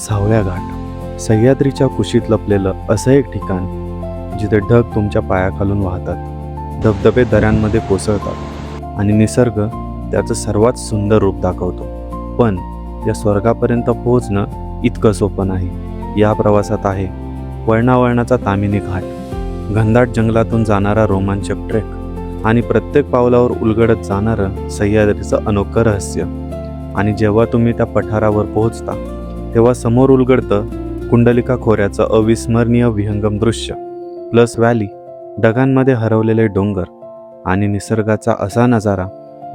सावळ्या घाट, सह्याद्रीच्या कुशीत लपलेलं असं एक ठिकाण जिथे ढग तुमच्या पायाखालून वाहतात, धबधबे दऱ्यांमध्ये कोसळतात आणि निसर्ग त्याचं सर्वात सुंदर रूप दाखवतो. पण या स्वर्गापर्यंत पोहोचणं इतकं सोपं नाही. या प्रवासात आहे वळणावळणाचा तामिनी घाट, घनदाट जंगलातून जाणारा रोमांचक ट्रेक आणि प्रत्येक पावलावर उलगडत जाणारं सह्याद्रीचं अनोखं रहस्य. आणि जेव्हा तुम्ही त्या पठारावर पोहोचता तेव्हा समोर उलगडतं कुंडलिका खोऱ्याचं अविस्मरणीय विहंगम दृश्य, प्लस व्हॅली, ढगांमध्ये हरवलेले डोंगर आणि निसर्गाचा असा नजारा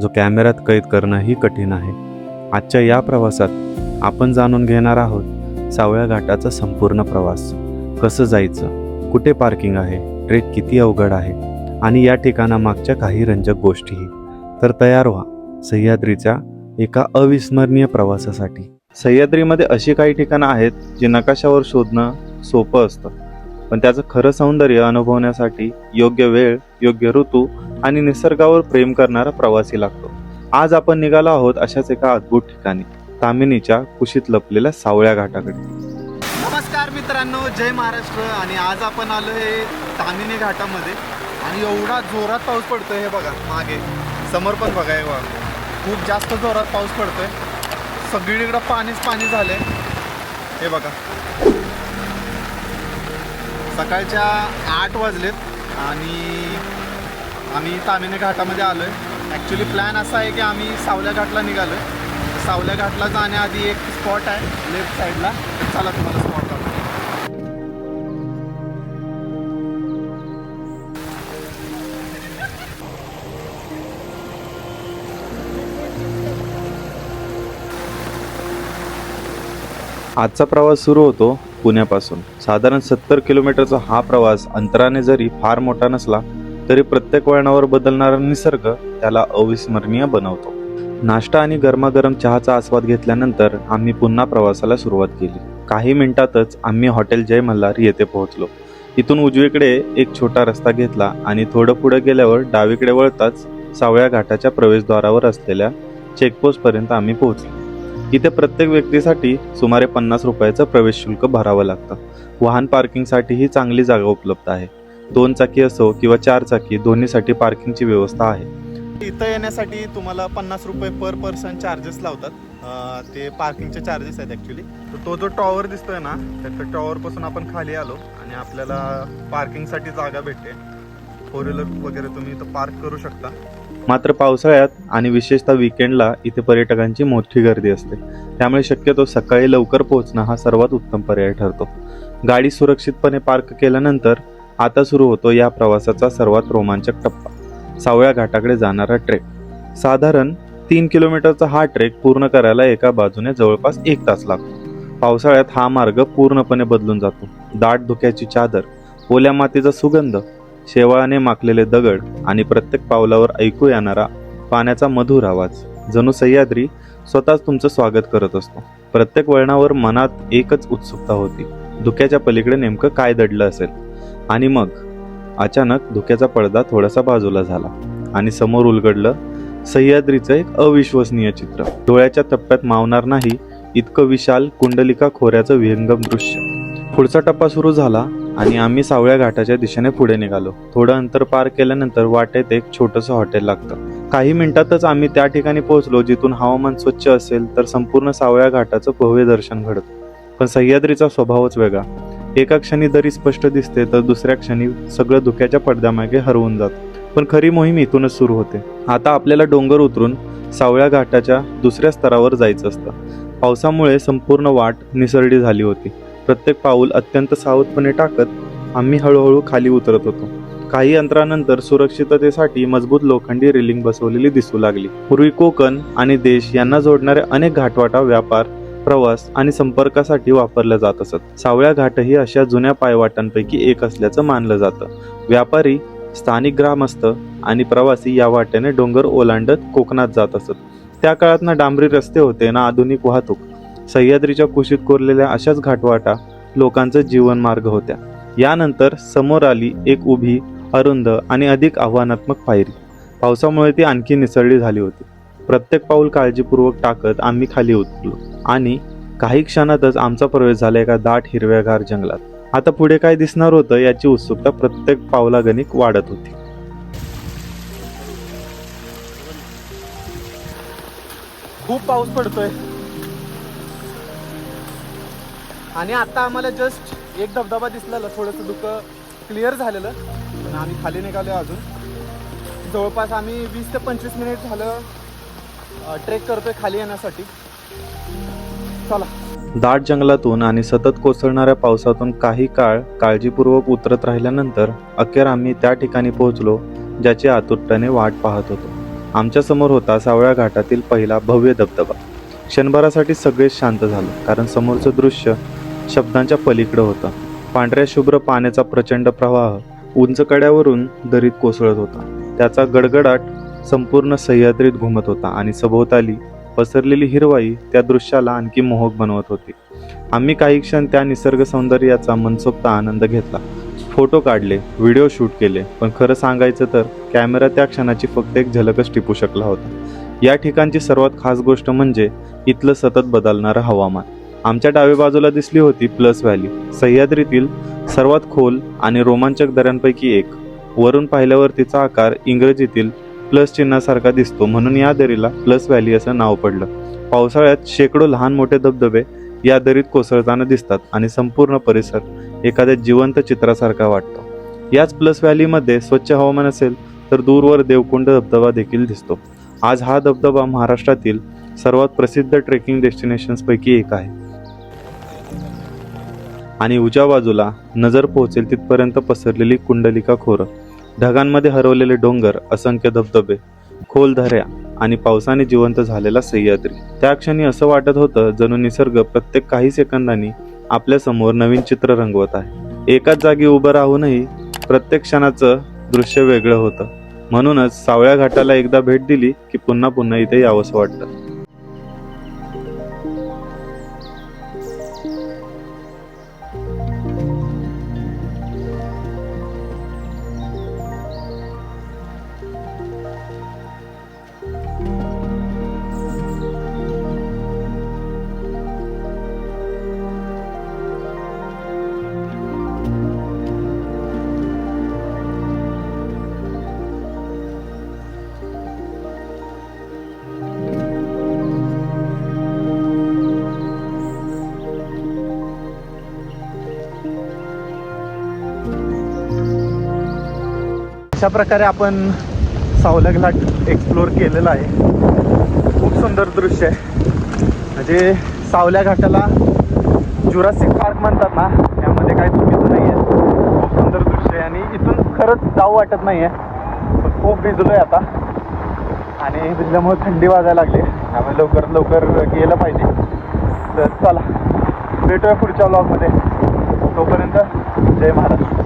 जो कॅमेऱ्यात कैद करणंही कठीण आहे. आजच्या या प्रवासात आपण जाणून घेणार आहोत सावळ्या घाटाचा संपूर्ण प्रवास. कसं जायचं, कुठे पार्किंग आहे, ट्रेक किती अवघड आहे आणि या ठिकाणामागच्या काही रंजक गोष्टीही. तर तयार व्हा सह्याद्रीच्या एका अविस्मरणीय प्रवासासाठी. सह्याद्रीमध्ये अशी काही ठिकाणं आहेत जी नकाशावर शोधणं सोपं असतं, पण त्याचं खरं सौंदर्य अनुभवण्यासाठी योग्य वेळ, योग्य ऋतू आणि निसर्गावर प्रेम करणारा प्रवासी लागतो. आज आपण निघालो आहोत अशाच एका अद्भुत ठिकाणी, तामिनीच्या कुशीत लपलेल्या सावळ्या घाटाकडे. नमस्कार मित्रांनो, जय महाराष्ट्र. आणि आज आपण आलो हे तामिनी घाटामध्ये आणि एवढा जोरात पाऊस पडतोय. हे बघा मागे समोर पण बघा, हे बघा खूप जास्त जोरात पाऊस पडतोय. सगळीकडं पाणीच पाणी झालंय. हे बघा सकाळच्या 8 वाजलेत आणि आम्ही तामिनी घाटामध्ये आलोय. ॲक्च्युली प्लॅन असा आहे की आम्ही सावल्या घाटला निघालोय. सावल्या घाटला जाण्याआधी एक स्पॉट आहे लेफ्ट साईडला, चला तुम्हाला स्पॉट दाखवतो. आजचा प्रवास सुरू होतो पुण्यापासून. साधारण 70 किलोमीटरचा हा प्रवास अंतराने जरी फार मोठा नसला तरी प्रत्येक वळणावर बदलणारा निसर्ग त्याला अविस्मरणीय बनवतो. नाश्ता आणि गरमागरम चहाचा आस्वाद घेतल्यानंतर आम्ही पुन्हा प्रवासाला सुरुवात केली. काही मिनिटातच आम्ही हॉटेल जय मल्हार येथे पोहोचलो. इथून उजवीकडे एक छोटा रस्ता घेतला आणि थोडं पुढे गेल्यावर डावीकडे वळताच सावळ्या घाटाच्या प्रवेशद्वारावर असलेल्या चेकपोस्टपर्यंत आम्ही पोहोचलो. इथे प्रत्येक व्यक्तीसाठी सुमारे 50 रुपयाचं प्रवेश शुल्क भरावं लागतं. वाहन पार्किंगसाठीही चांगली जागा उपलब्ध आहे. 2 चाकी असो किंवा 4 चाकी दोन्हीसाठी पार्किंगची व्यवस्था आहे. इथं येण्यासाठी तुम्हाला 50 रुपये पर पर्सन चार्जेस लावतात. ते पार्किंगचे चार्जेस आहेत ॲक्च्युली. तर तो जो टॉवर दिसतोय ना, त्या टॉवरपासून आपण खाली आलो आणि आपल्याला पार्किंगसाठी जागा भेटते. 4 व्हीलर वगैरे तुम्ही इथं पार्क करू शकता. मात्र पावसाळ्यात आणि विशेषतः वीकेंडला इथे पर्यटकांची मोठी गर्दी असते, त्यामुळे शक्यतो सकाळी लवकर पोहोचणं हा सर्वात उत्तम पर्याय ठरतो. गाडी सुरक्षितपणे पार्क केल्यानंतर आता सुरू होतो या प्रवासाचा सर्वात रोमांचक टप्पा, सावळ्या घाटाकडे जाणारा ट्रेक. साधारण 3 किलोमीटरचा हा ट्रेक पूर्ण करायला एका बाजूने जवळपास 1 तास लागतो. पावसाळ्यात हा मार्ग पूर्णपणे बदलून जातो. दाट धुक्याची चादर, ओल्या मातीचा सुगंध, शेवाळाने माखलेले दगड आणि प्रत्येक पावलावर ऐकू येणारा पाण्याचा मधुर आवाज, जणू सह्याद्री स्वतःच तुमचं स्वागत करत असतो. प्रत्येक वळणावर मनात एकच उत्सुकता होती, धुक्याच्या पलीकडे नेमकं काय दडलं असेल. आणि मग अचानक धुक्याचा पडदा थोडासा बाजूला झाला आणि समोर उलगडलं सह्याद्रीचं एक अविश्वसनीय चित्र. डोळ्याच्या टप्प्यात मावणार नाही इतकं विशाल कुंडलिका खोऱ्याचं विहंगम दृश्य. पुढचा टप्पा सुरू झाला आणि आम्ही सावळ्या घाटाच्या दिशेने पुढे निघालो. थोडं अंतर पार केल्यानंतर वाटेत एक छोटंसं हॉटेल लागतं. काही मिनिटातच आम्ही त्या ठिकाणी पोहोचलो जिथून हवामान स्वच्छ असेल तर संपूर्ण सावळ्या घाटाचं भव्य दर्शन घडतं. पण सह्याद्रीचा स्वभावच वेगळा. एका क्षणी दरी स्पष्ट दिसते तर दुसऱ्या क्षणी सगळं धुक्याच्या पडद्यामागे हरवून जातं. पण खरी मोहीम इथूनच सुरू होते. आता आपल्याला डोंगर उतरून सावळ्या घाटाच्या दुसऱ्या स्तरावर जायचं असतं. पावसामुळे संपूर्ण वाट निसरडी झाली होती. प्रत्येक पाऊल अत्यंत सावधपणे टाकत आम्ही हळूहळू खाली उतरत होतो. काही अंतरानंतर सुरक्षिततेसाठी मजबूत लोखंडी रेलिंग बसवलेली दिसू लागली. पूर्वी कोकण आणि देश यांना जोडणाऱ्या अनेक घाटवाटा व्यापार, प्रवास आणि संपर्कासाठी वापरल्या जात असत. सावळ्या घाटही अशा जुन्या पायवाटांपैकी एक असल्याचं मानलं जातं. व्यापारी, स्थानिक ग्रामस्थ आणि प्रवासी या वाटेने डोंगर ओलांडत कोकणात जात असत. त्या काळात ना डांबरी रस्ते होते ना आधुनिक वाहतूक. सह्याद्रीच्या कुशीत कोरलेल्या अशाच घाटवाटा लोकांचा जीवनमार्ग होत्या. यानंतर समोर आली एक उभी, अरुंद आणि अधिक आव्हानात्मक पायरी. पावसामुळे ती आणखी निसरडी झाली होती. प्रत्येक पाऊल काळजीपूर्वक टाकत आम्ही खाली उतरलो आणि काही क्षणातच आमचा प्रवेश झाला एका दाट हिरव्यागार जंगलात. आता पुढे काय दिसणार होतं याची उत्सुकता प्रत्येक पावलागणिक वाढत होती. खूप पाऊस पडतोय आणि आता आम्हाला जस्ट एक धबधबा दिसलेला, थोडंसं धुकं क्लिअर झालेलं, पण आम्ही खाली निघालो अजून. जवळपास आम्ही 20 ते 25 मिनिट झालं ट्रेक करतोय खाली येण्यासाठी. चला. दाट जंगलातून आणि सतत कोसळणाऱ्या पावसातून काही काळ काळजीपूर्वक उतरत राहिल्यानंतर अखेर आम्ही त्या ठिकाणी पोहोचलो ज्याची आतुरतेने वाट पाहत होतो. आमच्या समोर होता सावळ्या घाटातील पहिला भव्य धबधबा. क्षणभरासाठी सगळेच शांत झालं, कारण समोरचं दृश्य शब्दांच्या पलीकडे होतं. पांढऱ्या शुभ्र पाण्याचा प्रचंड प्रवाह उंच कड्यावरून दरीत कोसळत होता. त्याचा गडगडाट संपूर्ण सह्याद्रीत घुमत होता आणि सभोवताली पसरलेली हिरवाई त्या दृश्याला आणखी मोहक बनवत होती. आम्ही काही क्षण त्या निसर्ग सौंदर्याचा मनसोक्त आनंद घेतला, फोटो काढले, व्हिडिओ शूट केले, पण खरं सांगायचं तर कॅमेरा त्या क्षणाची फक्त एक झलकच टिपू शकला होता. या ठिकाणची सर्वात खास गोष्ट म्हणजे इथलं सतत बदलणारं हवामान. आमच्या डाव्या बाजूला दिसली होती प्लस व्हॅली, सह्याद्रीतील सर्वात खोल आणि रोमांचक दऱ्यांपैकी एक. वरून पाहिल्यावर तिचा आकार इंग्रजीतील प्लस चिन्हासारखा दिसतो, म्हणून या दरीला प्लस व्हॅली असं नाव पडलं. पावसाळ्यात शेकडो लहान मोठे धबधबे या दरीत कोसळताना दिसतात आणि संपूर्ण परिसर एखाद्या जिवंत चित्रासारखा वाटतो. याच प्लस व्हॅलीमध्ये स्वच्छ हवामान असेल तर दूरवर देवकुंड धबधबा देखील दिसतो. आज हा धबधबा महाराष्ट्रातील सर्वात प्रसिद्ध ट्रेकिंग डेस्टिनेशन्सपैकी एक आहे आणि उजव्या बाजूला नजर पोहोचेल तिथपर्यंत पसरलेली कुंडलिका खोरं, ढगांमध्ये हरवलेले डोंगर, असंख्य धबधबे, खोल दऱ्या आणि पावसाने जिवंत झालेला सह्याद्री. त्या क्षणी असं वाटत होतं जणू निसर्ग प्रत्येक काही सेकंदांनी आपल्या समोर नवीन चित्र रंगवत आहे. एकाच जागी उभं राहूनही प्रत्येक क्षणाचं दृश्य वेगळं होतं. म्हणूनच सावळ्या घाटाला एकदा भेट दिली की पुन्हा पुन्हा इथे यावंसं वाटतं. अशा प्रकारे आपण सावला घाट एक्सप्लोअर केलेला आहे. खूप सुंदर दृश्य आहे. म्हणजे सावल्या घाटाला जुरासिक पार्क म्हणतात ना, त्यामध्ये काही चुकीचं नाही आहे. खूप सुंदर दृश्य आहे आणि इथून खरंच जाऊ वाटत नाही आहे. पण खूप भिजलो आहे आता आणि भिजल्यामुळे थंडी वाजायला लागली, त्यामुळे लवकरात लवकर गेलं पाहिजे. तर चला, भेटूया पुढच्या व्लॉगमध्ये. तोपर्यंत जय महाराष्ट्र.